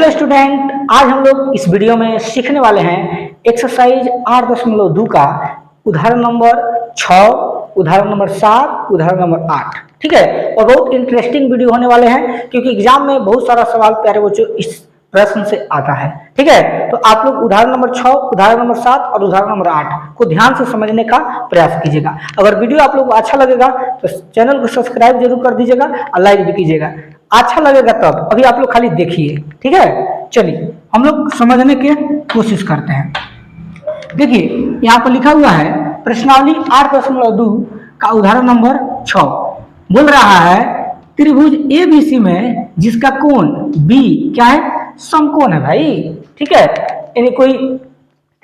Hello student, आज हम लोग इस वीडियो में सीखने वाले हैं एक्सरसाइज 8.2 का उदाहरण नंबर 6, उदाहरण नंबर 7, उदाहरण नंबर 8। ठीक है, और बहुत इंटरेस्टिंग वीडियो होने वाले हैं क्योंकि एग्जाम में बहुत सारा सवाल प्यारे बच्चों इस प्रश्न से आता है। ठीक है, तो आप लोग उदाहरण नंबर 6, उदाहरण नंबर 7 और उदाहरण नंबर 8 को ध्यान से समझने का प्रयास कीजिएगा। अगर वीडियो आप लोग को अच्छा लगेगा तो चैनल को सब्सक्राइब जरूर कर दीजिएगा और लाइक भी कीजिएगा। अच्छा लगेगा तब, अभी आप लोग खाली देखिए। ठीक है, चलिए हम लोग समझने की कोशिश करते हैं। देखिए यहाँ पर लिखा हुआ है प्रश्नावली 8.2 का उदाहरण नंबर 6 बोल रहा है त्रिभुज एबीसी में जिसका कोण बी क्या है, समकोण है भाई। ठीक है, यानी कोई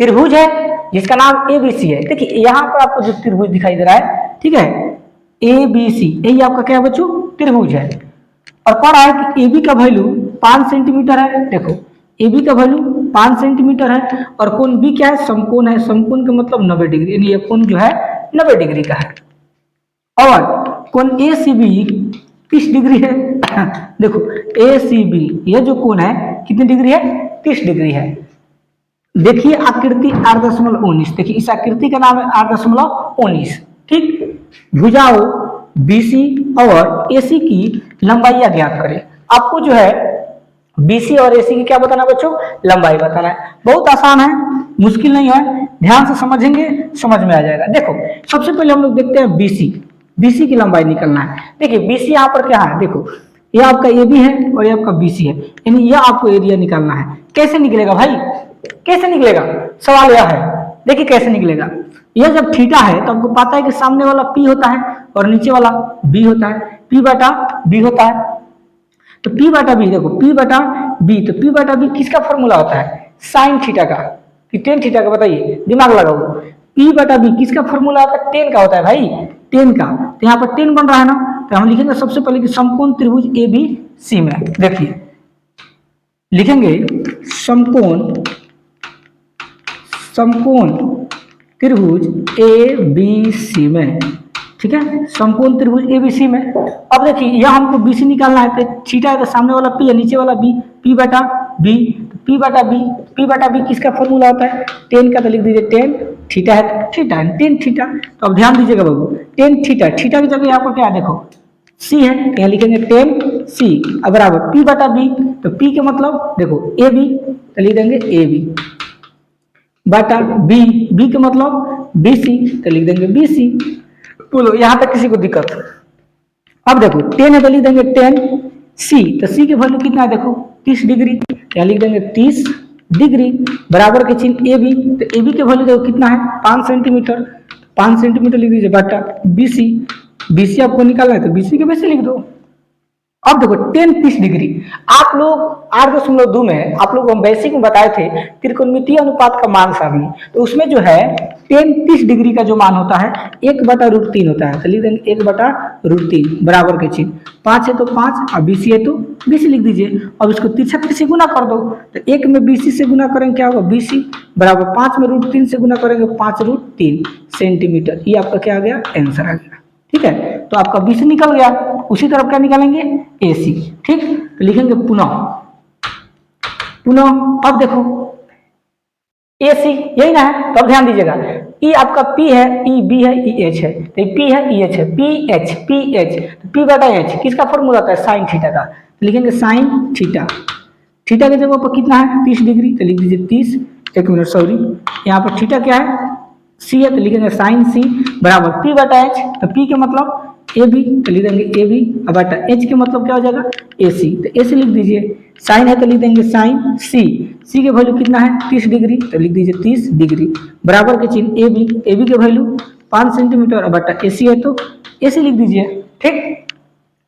त्रिभुज है जिसका नाम एबीसी है। देखिए यहाँ पर आपको जो त्रिभुज दिखाई दे रहा है, ठीक है, एबीसी यही आपका क्या है बच्चों, त्रिभुज है। और कह रहा है कि ए बी का वैल्यू 5 सेंटीमीटर है। देखो ए बी का वैल्यू 5 सेंटीमीटर है और कोण बी क्या है, समकोण है। समकोण का मतलब 90 डिग्री, यानी ये कोण जो है 90 डिग्री का है। और कोण ए सी बी 30 डिग्री है। देखो ए सी बी ये जो कोण है कितनी डिग्री है, 30 डिग्री है। देखिए आकृति 8.19, देखिए इस आकृति का नाम है 8.19। ठीक, भुजाओं बीसी और एसी की लंबाई ज्ञात करें। आपको जो है बीसी और एसी की क्या बताना बच्चों, लंबाई बताना है। बहुत आसान है, मुश्किल नहीं है, ध्यान से समझेंगे समझ में आ जाएगा। देखो सबसे पहले हम लोग देखते हैं बीसी, बीसी की लंबाई निकलना है। देखिए बीसी यहाँ पर क्या है, देखो ये आपका ए बी है और ये आपका बीसी है, यानी यह आपको एरिया निकालना है। कैसे निकलेगा भाई, कैसे निकलेगा, सवाल यह है। देखिए कैसे निकलेगा, यह जब थीटा है तो आपको पता है कि सामने वाला पी होता है और नीचे वाला बी होता है, पी बटा बी होता है। तो पी बटा बी, देखो पी बटा बी, तो पी बटा बी किसका फॉर्मूला होता है, साइन थीटा का कि टेन थीटा का, बताइए दिमाग लगाओ। पी बटा बी किसका फॉर्मूला होता है, टेन का होता है भाई, टेन का। तो यहाँ पर 10 बन रहा है ना, तो हम लिखेंगे सबसे पहले कि समकोण त्रिभुज ए बी सी में, देखिए लिखेंगे समकोण त्रिभुज ए बी सी में। ठीक है, समकोण त्रिभुज एबीसी में। अब देखिए यह हमको बीसी निकालना है, तो थीटा है तो सामने वाला पी है, नीचे वाला बी, पी बटा बी, पी बटा बी, पी बटा बी किसका फॉर्मूला होता है, 10 का, तो लिख दीजिए 10, थीटा है तो थीटा है 10 थीटा। तो अब ध्यान दीजिएगा बाबू, 10 थीटा, थीटा की जगह यहाँ पर क्या है, देखो सी है, यहाँ लिखेंगे 10 सी बराबर पी बटा बी। तो पी के मतलब देखो ए बी, तो लिख देंगे ए बी बटा बी, बी के मतलब बी सी, तो लिख देंगे बी सी। बोलो यहाँ तक किसी को दिक्कत। अब देखो 10 है तो लिख देंगे 10 सी, तो सी की वैल्यू कितना है, देखो 30 डिग्री, यहाँ लिख देंगे 30 डिग्री बराबर के चिन्ह ए बी, तो ए बी की वैल्यू देखो कितना है, 5 सेंटीमीटर, 5 सेंटीमीटर लिख दीजिए बटा बी सी, बी सी आपको निकालना है तो बी सी के वैसे लिख दो। अब देखो 10 30 डिग्री, आप लोग 8.2 में आप लोग हम बेसिक में बताए थे त्रिकोणमितीय अनुपात का मान सारणी, तो उसमें जो है 10 30 डिग्री का जो मान होता है 1/√3 होता है, तो लिख देंगे 1/√3 बराबर के चिन्ह, 5 है तो 5 और बीसी है तो बीसी लिख दीजिए। अब इसको 63 से गुना कर दो, तो 1 में बीसी से गुना करेंगे क्या होगा, बीसी बराबर 5 में √3 से गुना करेंगे 5√3 सेंटीमीटर। ये आपका क्या आ गया, आंसर आ गया। ठीक है, तो आपका बीसी निकल गया। उसी तरफ क्या निकालेंगे, एसी। ठीक, तो लिखेंगे पुनः पुनः। अब देखो एसी यही ना है, तो अब ध्यान दीजिएगा, ई आपका पी है, ई बी है, ई एच है, तो पी है ई एच है, पी एच तो पी बटा एच किसका फॉर्मूला होता है, साइन थीटा का, तो लिखेंगे साइन थीटा। थीटा की जगह पर कितना है, 30 डिग्री, तो लिख दीजिए 30, एक मिनट सॉरी, यहाँ पर थीटा क्या है, सी है, तो लिखेंगे साइन सी बराबर पी बटा एच, तो पी के मतलब ए बी, तो लिख देंगे ए बी बटा एच के मतलब क्या हो जाएगा, ए सी, तो ए सी लिख दीजिए। साइन है तो लिख देंगे साइन सी, सी के वैल्यू कितना है 30 डिग्री, तो लिख दीजिए 30 डिग्री बराबर के चिन्ह ए बी के वैल्यू 5 सेंटीमीटर बटा ए सी है तो ए सी लिख दीजिए। ठीक,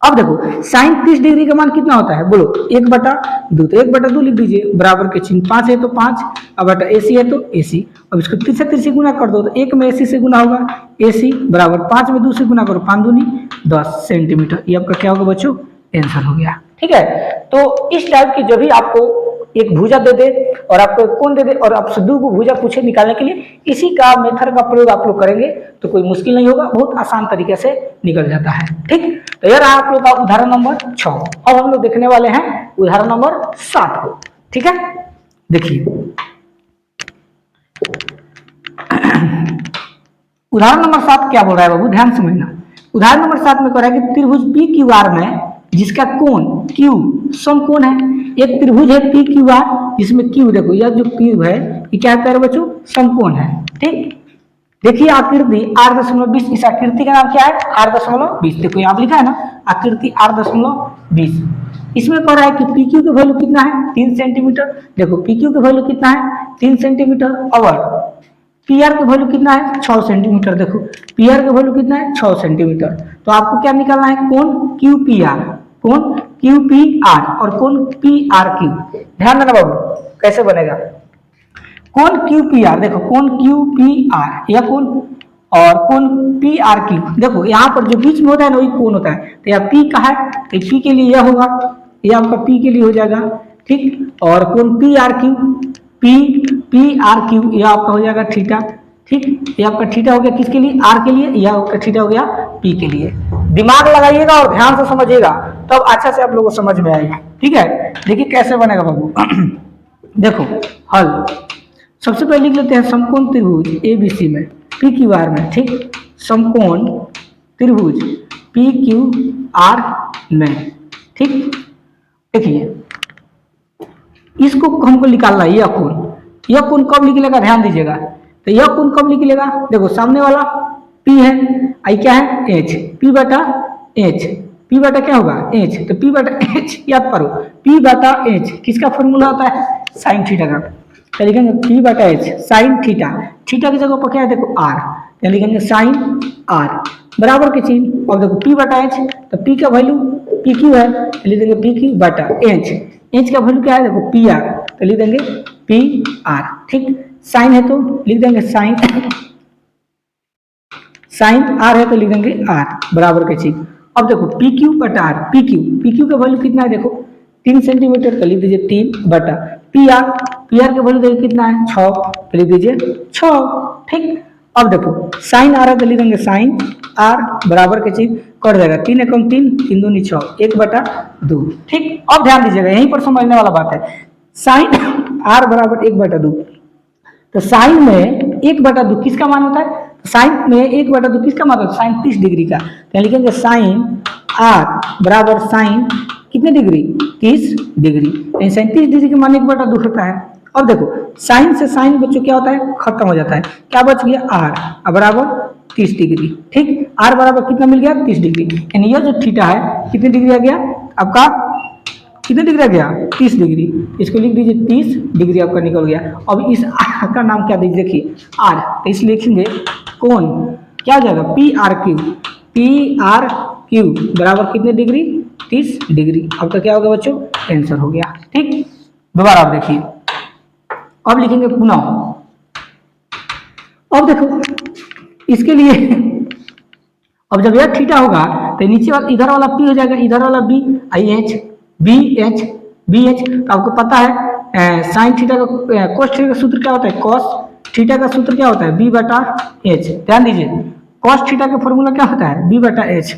अब देखो साइन 30 डिग्री का मान कितना होता है, बोलो 1/2, तो 1/2 लिख दीजिए बराबर के चिन्ह, 5 है तो 5 अब बटा एसी है तो एसी। अब इसको 30 से गुना कर दो, तो 1 में एसी से गुना होगा एसी बराबर 5 में 2 से गुना करो, 5 दूनी 10 सेंटीमीटर। ये आपका क्या होगा बच्चों, आंसर हो गया। ठीक है, तो इस टाइप की जब भी आपको एक भुजा दे दे और आपको कोण दे दे और आपसे दो को भुजा पूछे निकालने के लिए, इसी का मेथड का प्रयोग आप लोग करेंगे तो कोई मुश्किल नहीं होगा, बहुत आसान तरीके से निकल जाता है। ठीक, तो यह रहा आप लोग का उदाहरण नंबर 6। अब हम लोग देखने वाले हैं उदाहरण नंबर 7 को। ठीक है, देखिए उदाहरण नंबर 7 क्या बोल रहा है बाबू, ध्यान समझना। उदाहरण नंबर 7 में कह रहा है कि त्रिभुज पी क्यू आर में जिसका कोण क्यू समकोण है। एक त्रिभुज है पी क्यू आर जिसमें क्यू, देखो यह जो क्यू है ये क्या कह रहे बच्चों, समकोण है। ठीक, देखिए आकृति 8.20, इस आकृति का नाम क्या है 8.20। देखो यहाँ लिखा है ना आकृति 8.20। इसमें कह रहा है कि पी क्यू का वैल्यू कितना है 3 सेंटीमीटर। देखो पी क्यू का वैल्यू कितना है 3 सेंटीमीटर और पी आर का वैल्यू कितना है 6 सेंटीमीटर। देखो पी आर का वैल्यू कितना है 6 सेंटीमीटर। तो आपको क्या निकालना है, कोण क्यू पी आर, कोण क्यू पी आर और कोण पी आर क्यू। ध्यान देना बाबू कैसे बनेगा, कोण क्यू पी आर, देखो कोण क्यू पी आर या कोण और कोण पी आर क्यू। देखो यहाँ पर जो बीच में होता है ना वही कोण होता है। तो यहाँ पी का है तो पी के लिए यह होगा, यह आपका पी के लिए हो जाएगा। ठीक, और कोण P R Q, P R Q यह आपका हो जाएगा थीटा। ठीक, ये आपका थीटा हो गया किसके लिए, आर के लिए, यह आपका थीटा हो गया पी के लिए। दिमाग लगाइएगा और ध्यान से समझिएगा तब अच्छा से आप लोगों को समझ में आएगा। ठीक है, देखिए कैसे बनेगा बाबू देखो हल, सबसे पहले लिख लेते हैं समकोण त्रिभुज ए बी सी में पी क्यू आर में। ठीक, समकोण त्रिभुज पी क्यू आर में। ठीक, देखिए इसको हमको निकालना है, यह कोण कब निकलेगा ध्यान दीजिएगा। तो यह कोण कब निकलेगा, देखो सामने वाला P है, आई क्या है H, P बटा H, P बटा क्या होगा H। तो P बटा H याद करो, P बटा H किसका फॉर्मूला होता है साइन थीटा का। तो लिखेंगे P बटा H साइन थीटा, थीटा की जगह पर क्या है देखो R, तो लिखेंगे साइन R बराबर के चिन्ह। और देखो P बटा H, तो P का वैल्यू P क्यू है तो लिख देंगे P क्यू बटा H, H का वैल्यू क्या है देखो पी आर तो लिख देंगे पी आर। ठीक, साइन है तो लिख देंगे साइन, साइन आर है तो लिख देंगे आर बराबर के चिन्ह। अब देखो पी क्यू बटा आर, पी क्यू का वैल्यू कितना है देखो 3 सेंटीमीटर तो लिख दीजिए 3 बटा पी आर का वैल्यू देखिए कितना है 6 तो लिख दीजिए 6। ठीक, अब देखो साइन आर है तो लिख देंगे साइन आर बराबर के चिन्ह, कट जाएगा 3 एकम 3, 3 दूनी 6, 1 बटा 2। ठीक, अब ध्यान दीजिएगा यहीं पर समझने वाला बात है, साइन आर बराबर 1 बटा 2। तो साइन में 1 बटा 2 किसका मान होता है, साइन में 1 बटा 2 किसका मान होता है साइन 30 डिग्री का। तो लिखेंगे साइन आर बराबर साइन कितने डिग्री 30 डिग्री, साइन 30 डिग्री का मान 1 बटा 2 होता है। अब देखो साइन से साइन बच्चों क्या होता है खत्म हो जाता है, क्या बच गया आर बराबर 30 डिग्री। ठीक, आर बराबर कितना मिल गया 30 डिग्री, यानी यह जो थीटा है कितने डिग्री आ गया आपका, कितने डिग्री आ गया 30 डिग्री। इसको लिख दीजिए 30 डिग्री आपका निकल गया। अब इस आर का नाम क्या दीजिए देखिए आर, तो इसलिए लिखेंगे कोण क्या हो जाएगा पी आर क्यू बराबर कितने डिग्री 30 डिग्री। अब तो क्या होगा बच्चों आंसर हो गया। ठीक, दोबारा आप देखिए, अब लिखेंगे पुनः। अब देखो इसके लिए अब जब यह थीटा होगा तो नीचे वाला इधर वाला पी हो जाएगा, इधर वाला B I H B H. तो आपको पता है साइन थीटा का कोस थीटा का सूत्र क्या होता है, कॉस थीटा का सूत्र क्या होता है बी बटा एच। ध्यान दीजिए कॉस थीटा का फॉर्मूला क्या होता है बी बटा एच।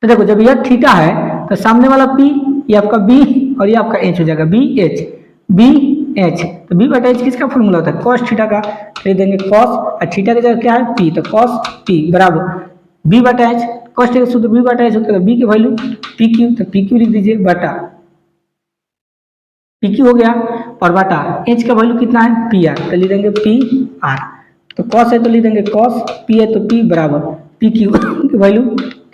तो देखो जब यह थीटा है तो सामने वाला पी ये आपका बी और ये आपका एच हो जाएगा बी एच। तो बी बटा एच किसका फॉर्मूला होता है कॉस थीटा का, लिख देंगे कॉस और थीटा की जगह क्या है पी, तो कॉस पी बराबर बी बटा एच, कॉस थीटा सूत्र बी बटा एच होता है, बी की वैल्यू पी क्यू, तो पी क्यू लिख दीजिए बटा पी क्यू हो गया और बटा एच का वैल्यू कितना है पी आर, तो लिख देंगे पी आर। तो कॉस है तो लिख देंगे कॉस, पी है तो पी बराबर पी क्यू की वैल्यू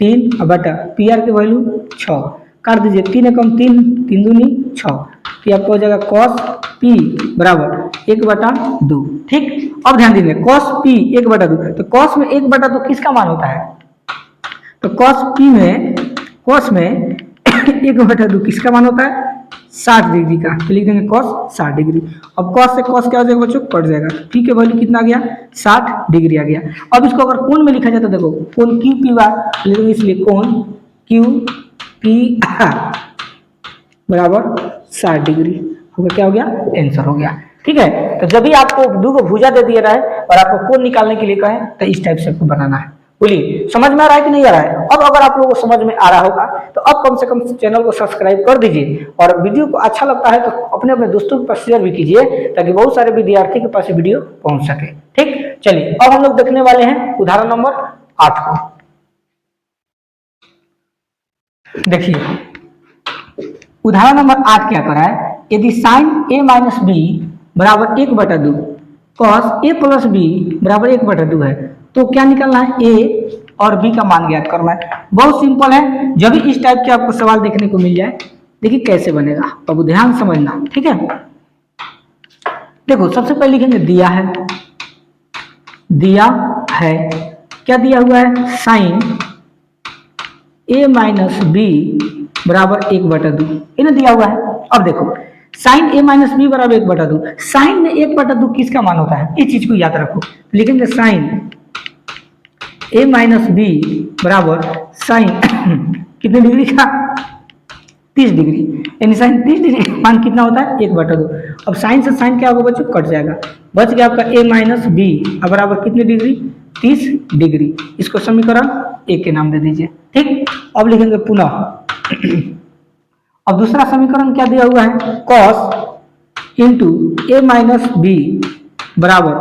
3 और बटा पी आर की वैल्यू 6, काट दीजिए 3 एकम 3, 3 दूनी 6, तो आपको हो जाएगा कॉस पी बराबर 1 बटा 2। ठीक, अब ध्यान दीजिए कॉस पी 1 बटा 2, तो कॉस में 1 बटा 2 किसका मान होता है, तो कॉस पी में 1 बटा 2 किसका मान होता है 60 डिग्री का, तो लिख देंगे कॉस 60 डिग्री। अब कॉस से कॉस क्या हो जाएगा बच्चों कट जाएगा, पी के वैल्यू कितना आ गया 60 डिग्री आ गया। अब इसको अगर कोण में लिखा जाए तो देखो कोण क्यू पी आर लिखेंगे, इसलिए कोण क्यू पी आर बराबर 60 डिग्री हो गया, क्या हो गया आंसर हो गया। ठीक है, तो जब भी आपको दो को भुजा दे दिया रहा है और आपको कोण निकालने के लिए कहें तो इस टाइप से आपको बनाना है। बोलिए समझ में आ रहा है कि नहीं आ रहा है? अब अगर आप लोगों को समझ में आ रहा होगा तो अब कम से कम चैनल को सब्सक्राइब कर दीजिए और वीडियो को अच्छा लगता है तो अपने अपने दोस्तों के पास शेयर भी कीजिए ताकि बहुत सारे विद्यार्थी के पास वीडियो पहुंच सके। ठीक, चलिए अब हम लोग देखने वाले हैं उदाहरण नंबर 8 को। देखिए उदाहरण नंबर 8 क्या कर रहा है, यदि साइन a माइनस बी बराबर 1/2 कॉस a प्लस बी बराबर 1/2 है तो क्या निकलना है, a और b का मान ज्ञात करना है। बहुत सिंपल है, जब भी इस टाइप के आपको सवाल देखने को मिल जाए देखिए कैसे बनेगा, अब ध्यान समझना। ठीक है, देखो सबसे पहले लिखेंगे दिया है क्या दिया हुआ है, साइन a माइनस बी बराबर 1/2 इन्हें दिया हुआ है। अब देखो साइन a माइनस बी बराबर 1/2, साइन में 1/2 किसका मान होता है, इस चीज को याद रखो। लिखेंगे साइन a माइनस बी बराबर साइन कितने डिग्री का, 30 डिग्री, यानी साइन 30 डिग्री मान कितना होता है, 1/2। अब साइन से साइन क्या होगा बच्चों, कट जाएगा, बच गया आपका a माइनस बी बराबर कितने डिग्री, 30 डिग्री। इसको समीकरण 1 के नाम दे दीजिए। ठीक, अब लिखेंगे पुनः अब दूसरा समीकरण क्या दिया हुआ है, cos into a minus B बराबर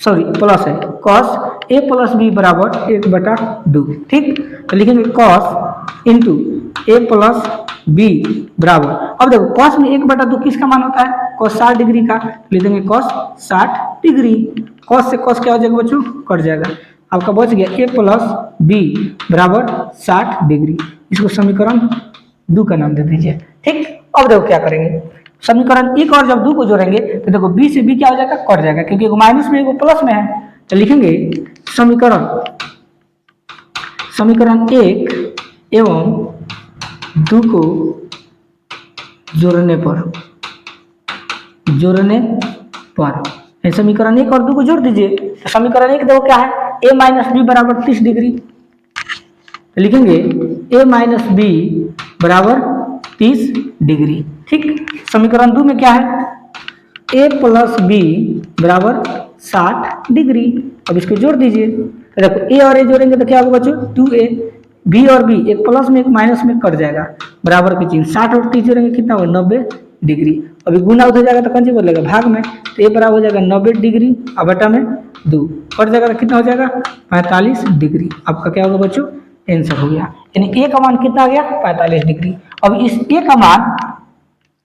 प्लस है cos a प्लस बी बराबर 1/2। ठीक, तो लिखेंगे cos into a plus B बराबर, अब देखो cos में 1/2 किसका मान होता है, cos 60 डिग्री का, लिख देंगे cos 60 डिग्री। cos से cos क्या हो जाएगा बच्चों, कट जाएगा, आपका बच गया a प्लस बी बराबर 60 डिग्री। इसको समीकरण 2 का नाम दे दीजिए। ठीक, अब देखो क्या करेंगे, समीकरण 1 और जब 2 को जोड़ेंगे तो देखो b से b क्या हो जाएगा, कट जाएगा, क्योंकि एगो माइनस में एगो प्लस में है। तो लिखेंगे समीकरण 1 एवं 2 को जोड़ने पर समीकरण 1 और 2 को जोड़ दीजिए। तो समीकरण 1 देखो क्या है, a माइनस बी बराबर 30 डिग्री, तो लिखेंगे a माइनस बी बराबर 30 डिग्री। ठीक, समीकरण 2 में क्या है, a प्लस बी बराबर 60 डिग्री। अब इसको जोड़ दीजिए, तो देखो a और a जोड़ेंगे तो क्या होगा बच्चों, 2a, b और b एक प्लस में एक माइनस में कट जाएगा, बराबर के चिन्ह, 60 और 30 जोड़ेंगे कितना होगा, 90 डिग्री। अभी गुना उधर जाएगा तो कौन सी बदलेगा, भाग में, तो a बराबर हो जाएगा 90 डिग्री और बटा में 2 कट जाएगा तो कितना हो जाएगा, 45 डिग्री। आपका क्या होगा बच्चों, आंसर हो गया, यानी a का मान कितना आ गया, 45 डिग्री। अब इस a का मान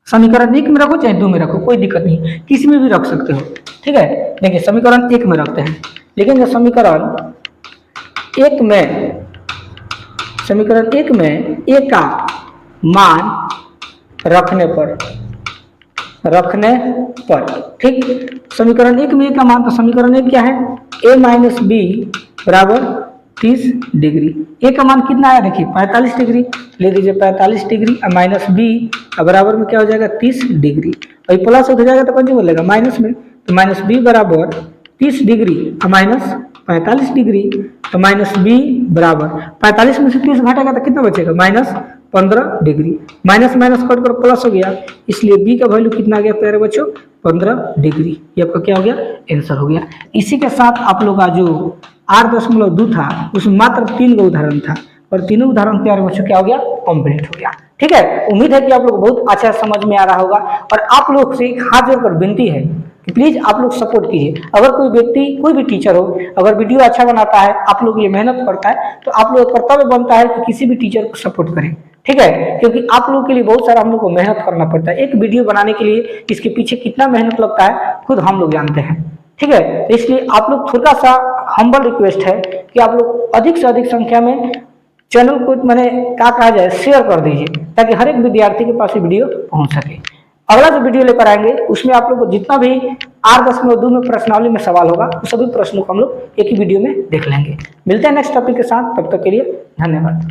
समीकरण 1 में रखो चाहे 2 में रखो, कोई दिक्कत नहीं, किसी में भी रख सकते हो। ठीक है, देखिए समीकरण 1 में रखते हैं, लेकिन समीकरण 1 में a का मान रखने पर, ठीक, समीकरण 1 में a का मान, तो समीकरण 1 क्या है, a माइनस बी बराबर 30 डिग्री, a का मान कितना है देखिए 45 डिग्री, ले दीजिए 45 डिग्री और माइनस बी बराबर में क्या हो जाएगा 30 डिग्री, और प्लस हो जाएगा तो कौन सी बोलेगा माइनस में, तो माइनस बी बराबर 30 डिग्री और माइनस 45 डिग्री, तो माइनस बी बराबर 45 में से 30 घटेगा तो कितना बचेगा, minus 15 degree, minus minus cut कर प्लस हो गया, इसलिए बी का वैल्यू कितना आ गया प्यारे बच्चों, 15 डिग्री। ये आपका क्या हो गया, आंसर हो गया। इसी के साथ आप लोग का जो 8.2 था उसमें मात्र 3 उदाहरण था और तीनों उदाहरण प्यारे बच्चों क्या हो गया, कंप्लीट हो गया। ठीक है, उम्मीद है कि आप लोग बहुत अच्छा समझ में आ रहा होगा और आप लोग से हाथ जोड़कर विनती है कि प्लीज आप लोग सपोर्ट कीजिए। अगर कोई व्यक्ति, कोई भी टीचर हो, अगर वीडियो अच्छा बनाता है, आप लोग ये मेहनत करता है, तो आप लोग का कर्तव्य बनता है कि किसी भी टीचर को सपोर्ट करें। ठीक है, क्योंकि आप लोग के लिए बहुत सारा हम लोग को मेहनत करना पड़ता है। एक वीडियो बनाने के लिए इसके पीछे कितना मेहनत लगता है खुद हम लोग जानते हैं। ठीक है, इसलिए आप लोग थोड़ा सा हम्बल रिक्वेस्ट है कि आप लोग अधिक से अधिक संख्या में चैनल को मैंने क्या कहा जाए शेयर कर दीजिए, ताकि हर एक विद्यार्थी के पास ये वीडियो पहुंच सके। अगला जो वीडियो लेकर आएंगे उसमें आप लोग को जितना भी 8.2 में प्रश्नावली में सवाल होगा उस सभी प्रश्नों को हम लोग एक ही वीडियो में देख लेंगे। मिलते हैं नेक्स्ट टॉपिक के साथ, तब तक के लिए धन्यवाद।